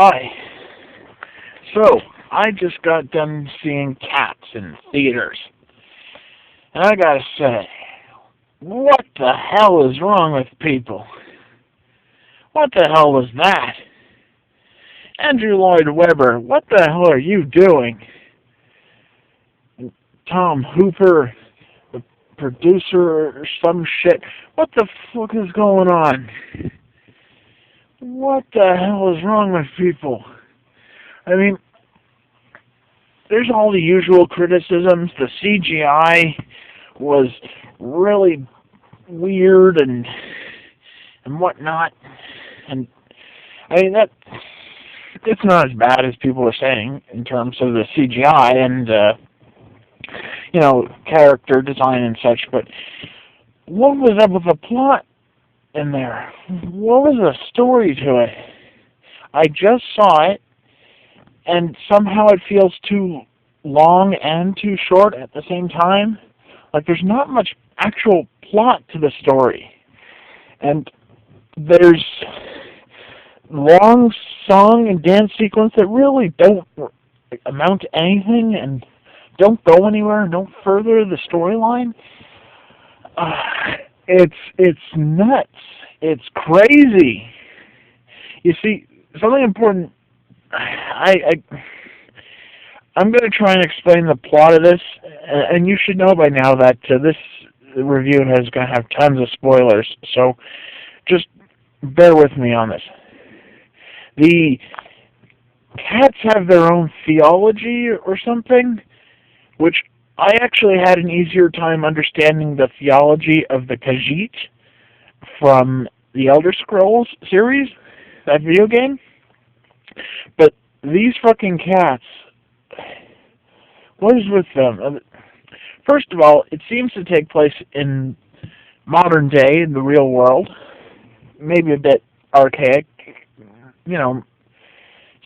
Hi. So, I just got done seeing Cats in theaters. And I gotta say, what the hell is wrong with people? What the hell was that? Andrew Lloyd Webber, what the hell are you doing? Tom Hooper, the producer or some shit. What the fuck is going on? What the hell is wrong with people? I mean, there's all the usual criticisms. The CGI was really weird and whatnot. And I mean that it's not as bad as people are saying in terms of the CGI and character design and such. But what was up with the plot in there? What was the story to it? I just saw it, and somehow it feels too long and too short at the same time. Like there's not much actual plot to the story. And there's long song and dance sequence that really don't amount to anything and don't go anywhere and don't further the storyline. It's nuts. It's crazy. You see, something important. I'm going to try and explain the plot of this, and you should know by now that this review is going to have tons of spoilers, so just bear with me on this. The cats have their own theology or something, which I actually had an easier time understanding the theology of the Khajiit from the Elder Scrolls series, that video game. But these fucking cats, what is with them? First of all, it seems to take place in modern day, in the real world. Maybe a bit archaic.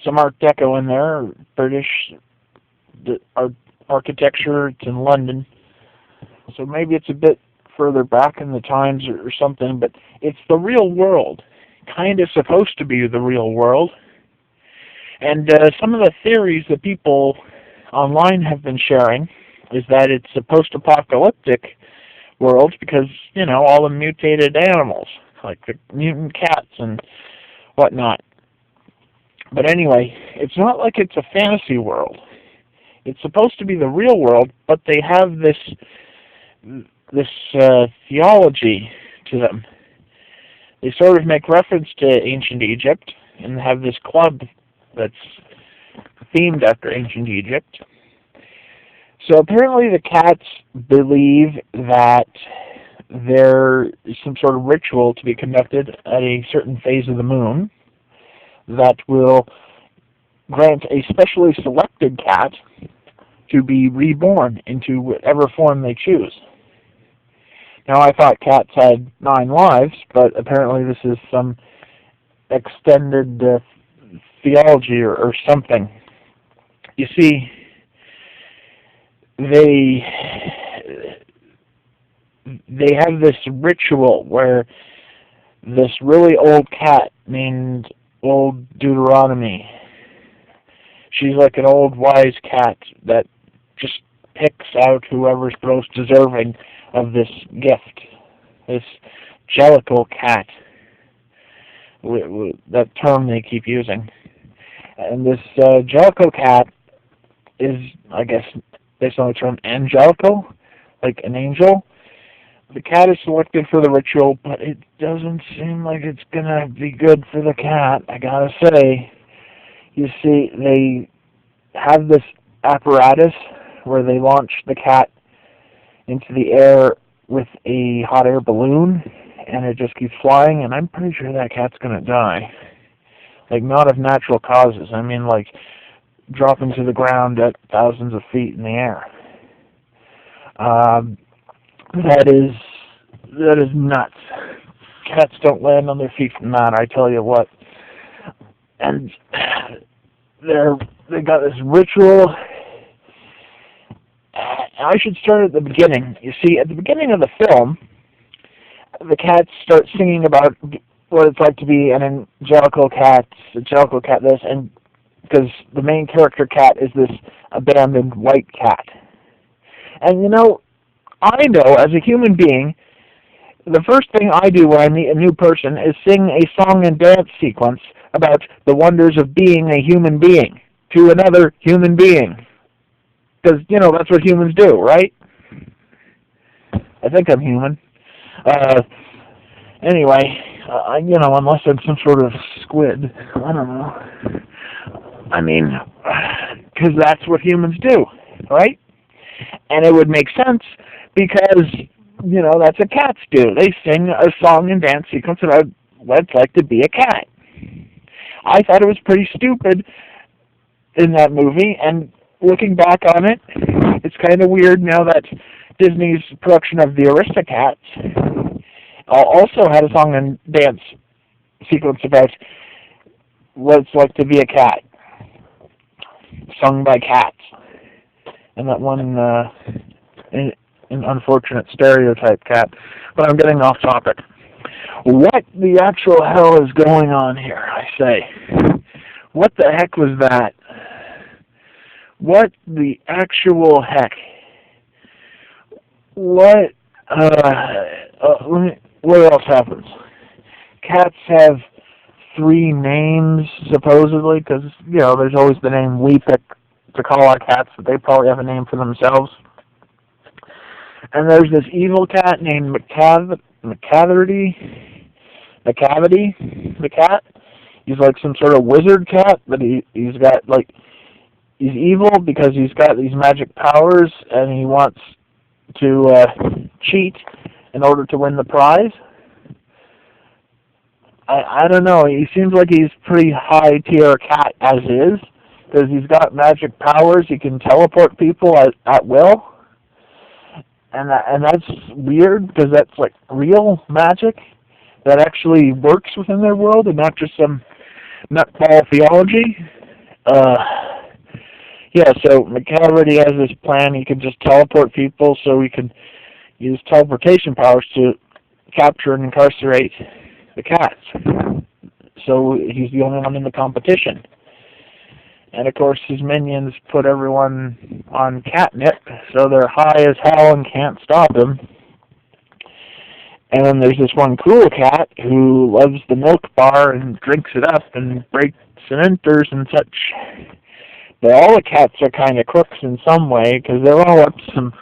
Some Art Deco in there, British architecture. It's in London. So maybe it's a bit further back in the times or something, but it's the real world. Kind of supposed to be the real world. And some of the theories that people online have been sharing is that it's a post-apocalyptic world because, all the mutated animals, like the mutant cats and whatnot. But anyway, it's not like it's a fantasy world. It's supposed to be the real world, but they have this theology to them. They sort of make reference to ancient Egypt and have this club that's themed after ancient Egypt. So apparently the cats believe that there is some sort of ritual to be conducted at a certain phase of the moon that will grant a specially selected cat to be reborn into whatever form they choose. Now, I thought cats had 9 lives, but apparently this is some extended theology or something. You see, they have this ritual where this really old cat named Old Deuteronomy, she's like an old wise cat that just picks out whoever's most deserving of this gift, this Jellicle cat, that term they keep using. And this Jellicle cat is, I guess, based on the term angelical, like an angel. The cat is selected for the ritual, but it doesn't seem like it's going to be good for the cat, I gotta say. You see, they have this apparatus where they launch the cat into the air with a hot air balloon, and it just keeps flying, and I'm pretty sure that cat's going to die. Like, not of natural causes. I mean, like, dropping to the ground at thousands of feet in the air. That is nuts. Cats don't land on their feet from that, I tell you what. And they got this ritual. I should start at the beginning. You see, at the beginning of the film, the cats start singing about what it's like to be an angelical cat this, and because the main character cat is this abandoned white cat. And I know as a human being, the first thing I do when I meet a new person is sing a song and dance sequence about the wonders of being a human being to another human being. Because, that's what humans do, right? I think I'm human. Anyway, unless I'm some sort of squid. I don't know. I mean, because that's what humans do, right? And it would make sense because, that's what cats do. They sing a song and dance sequence about what it's like to be a cat. I thought it was pretty stupid in that movie, and looking back on it, it's kind of weird now that Disney's production of the Aristocats also had a song and dance sequence about what it's like to be a cat, sung by cats. And that one, an unfortunate stereotype cat. But I'm getting off topic. What the actual hell is going on here, I say? What the heck was that? What the actual heck? What else happens? Cats have 3 names, supposedly, because, there's always the name we pick to call our cats, but they probably have a name for themselves. And there's this evil cat named Macavity, the cat. He's like some sort of wizard cat, but he's got, he's evil because he's got these magic powers, and he wants to cheat in order to win the prize. I don't know. He seems like he's pretty high tier cat as is, because he's got magic powers. He can teleport people at will, and that's weird because that's like real magic that actually works within their world and not just some nutball theology. Yeah, so Macavity has this plan. He can just teleport people, so he can use teleportation powers to capture and incarcerate the cats. So he's the only one in the competition. And of course his minions put everyone on catnip, so they're high as hell and can't stop him. And then there's this one cool cat who loves the milk bar and drinks it up and breaks and enters and such. But all the cats are kind of crooks in some way, because they're all up to some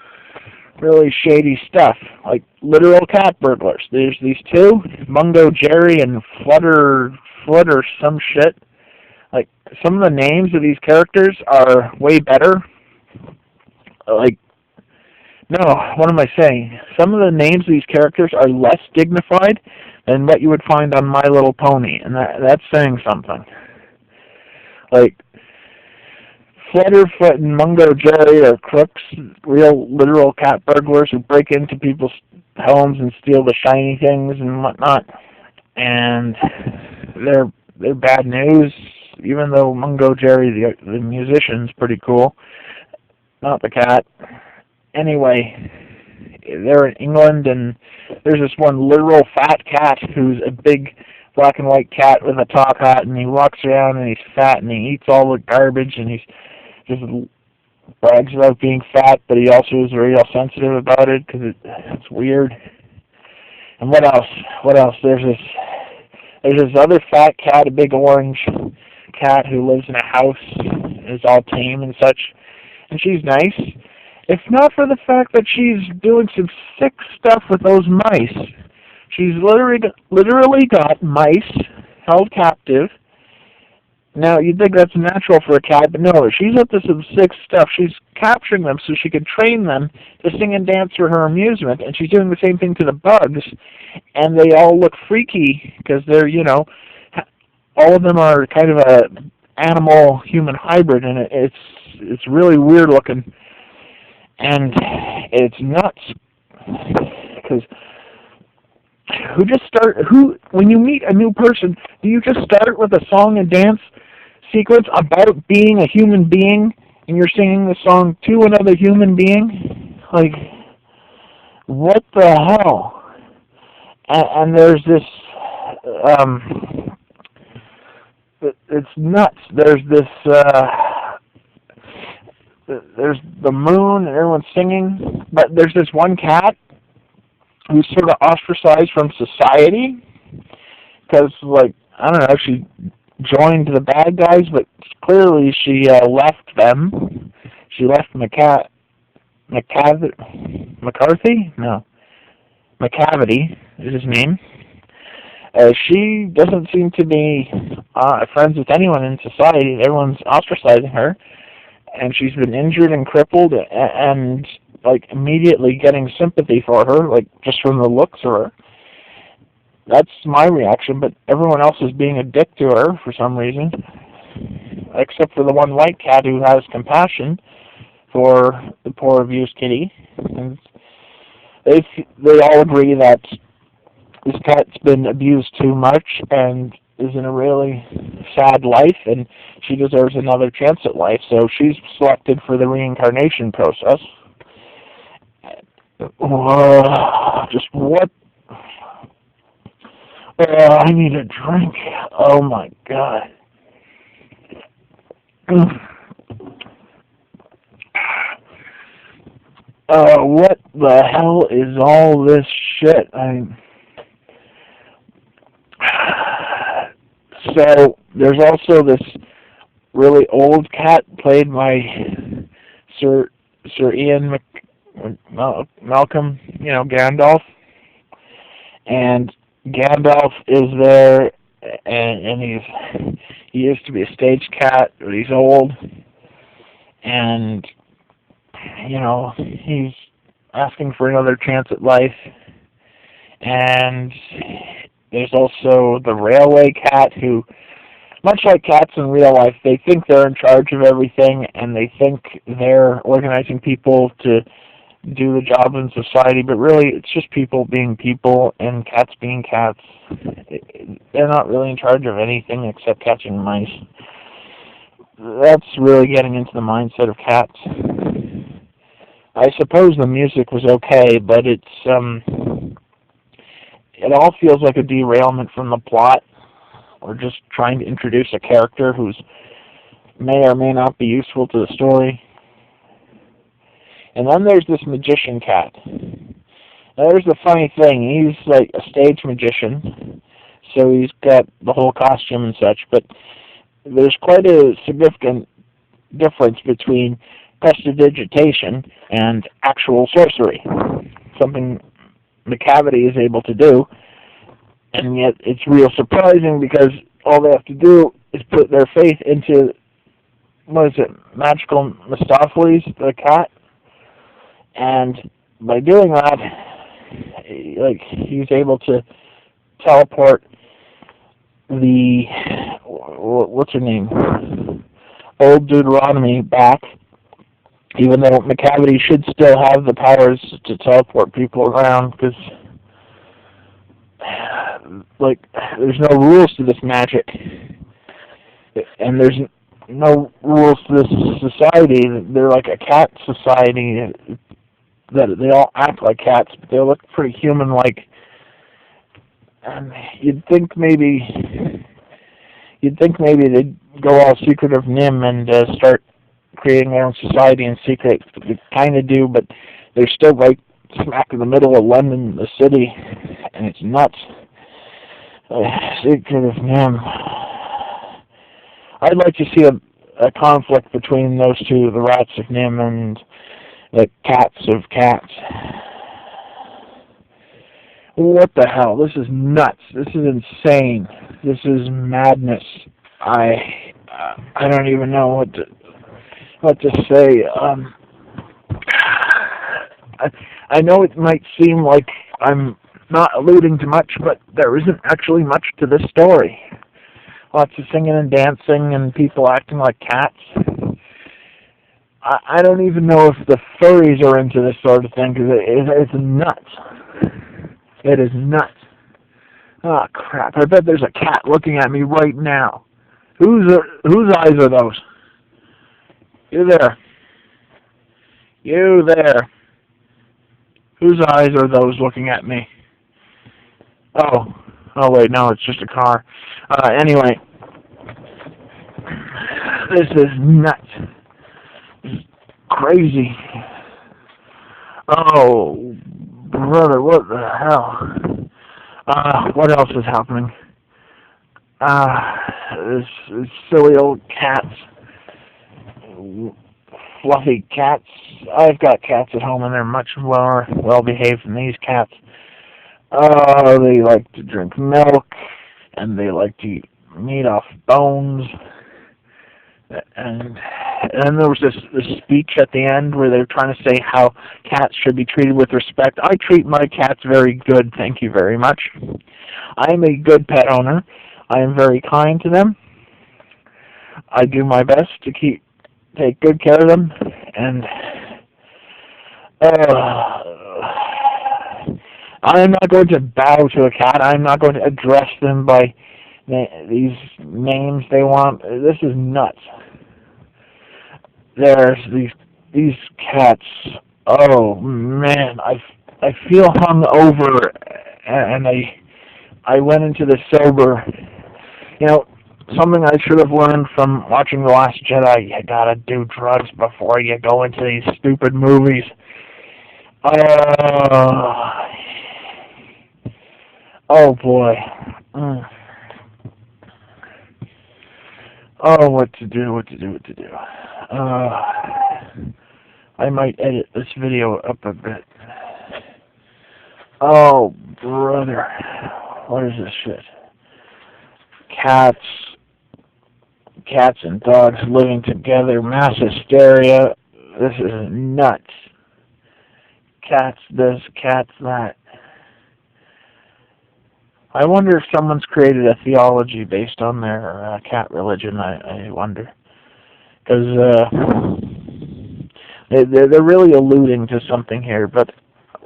really shady stuff, like literal cat burglars. There's these 2, Mungo Jerry and Flutter some shit. Like, some of the names of these characters are way better. No, what am I saying? Some of the names of these characters are less dignified than what you would find on My Little Pony, and that's saying something. Like, Flutterfoot and Mungo Jerry are crooks, real literal cat burglars who break into people's homes and steal the shiny things and whatnot. And they're bad news, even though Mungo Jerry, the musician's pretty cool. Not the cat. Anyway, they're in England, and there's this one literal fat cat who's a big black and white cat with a top hat, and he walks around and he's fat and he eats all the garbage, and he's just brags about being fat, but he also is real sensitive about it because it's weird. And what else? There's this other fat cat, a big orange cat who lives in a house, is all tame and such, and she's nice. If not for the fact that she's doing some sick stuff with those mice. She's literally got mice held captive. Now, you'd think that's natural for a cat, but no, she's up to some sick stuff. She's capturing them so she can train them to sing and dance for her amusement, and she's doing the same thing to the bugs, and they all look freaky because they're, all of them are kind of a animal-human hybrid, and it's really weird looking. And it's nuts, because when you meet a new person, do you just start with a song and dance sequence about being a human being, and you're singing the song to another human being? Like, what the hell? And there's this it's nuts. There's the moon and everyone's singing, but there's this one cat who's sort of ostracized from society because, like, I don't know, she joined the bad guys, but clearly she left them. She left McCarthy? No, McCavity is his name. She doesn't seem to be friends with anyone in society. Everyone's ostracizing her, and she's been injured and crippled, and like immediately getting sympathy for her, like just from the looks of her. That's my reaction, but everyone else is being a dick to her for some reason, except for the one white cat who has compassion for the poor abused kitty. And they all agree that this cat's been abused too much and is in a really sad life, and she deserves another chance at life. So she's selected for the reincarnation process. Just what? I need a drink. Oh my god. What the hell is all this shit? So there's also this really old cat played by Sir Ian Malcolm, Gandalf, and Gandalf is there, and he used to be a stage cat, but he's old, and he's asking for another chance at life. And there's also the railway cat who, much like cats in real life, they think they're in charge of everything, and they think they're organizing people to do the job in society, but really it's just people being people and cats being cats. They're not really in charge of anything except catching mice. That's really getting into the mindset of cats. I suppose the music was okay, but it all feels like a derailment from the plot, or just trying to introduce a character who's may or may not be useful to the story. And then there's this magician cat. Now, there's the funny thing, he's like a stage magician, so he's got the whole costume and such, but there's quite a significant difference between prestidigitation and actual sorcery, something McCavity is able to do, and yet it's real surprising because all they have to do is put their faith into, Magical Mephistopheles, the cat, and by doing that, he's able to teleport the, what's her name, Old Deuteronomy back, even though McCavity should still have the powers to teleport people around, because there's no rules to this magic, and there's no rules to this society. They're like a cat society, that they all act like cats, but they look pretty human-like. And you'd think maybe they'd go all secretive Nim and start creating their own society in secret. They kind of do, but they're still right smack in the middle of London, the city, and it's nuts. Secretive Nim. I'd like to see a conflict between those two, the rats of Nim and the cats of cats. What the hell? This is nuts. This is insane. This is madness. I don't even know what to say. I know it might seem like I'm not alluding to much, but there isn't actually much to this story. Lots of singing and dancing and people acting like cats. I don't even know if the furries are into this sort of thing, because it's nuts. It is nuts. Oh, crap. I bet there's a cat looking at me right now. Whose eyes are those? You there. You there. Whose eyes are those looking at me? Oh, Oh wait, no, it's just a car. Anyway, this is nuts. This is crazy. Oh, brother, what the hell? What else is happening? This silly old cats. Fluffy cats. I've got cats at home and they're much more well behaved than these cats. They like to drink milk and they like to eat meat off bones. And then there was this speech at the end where they were trying to say how cats should be treated with respect. I treat my cats very good, thank you very much. I am a good pet owner. I am very kind to them. I do my best to take good care of them, and I am not going to bow to a cat. I am not going to address them by these names they want. This is nuts. There's these cats. Oh man, I feel hungover, and I went into the sober. You know, something I should have learned from watching The Last Jedi. You gotta do drugs before you go into these stupid movies. Oh boy. Oh, what to do. I might edit this video up a bit. Oh, brother. What is this shit? Cats and dogs living together, mass hysteria. This is nuts. Cats this, cats that. I wonder if someone's created a theology based on their cat religion. I wonder, because they're really alluding to something here. But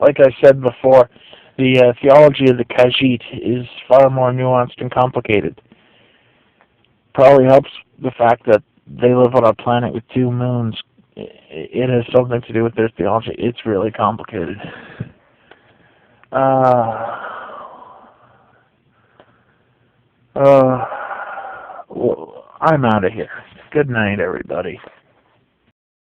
like I said before, the theology of the Khajiit is far more nuanced and complicated. Probably helps the fact that they live on a planet with 2 moons. It has something to do with their theology. It's really complicated. Well, I'm out of here. Good night, everybody.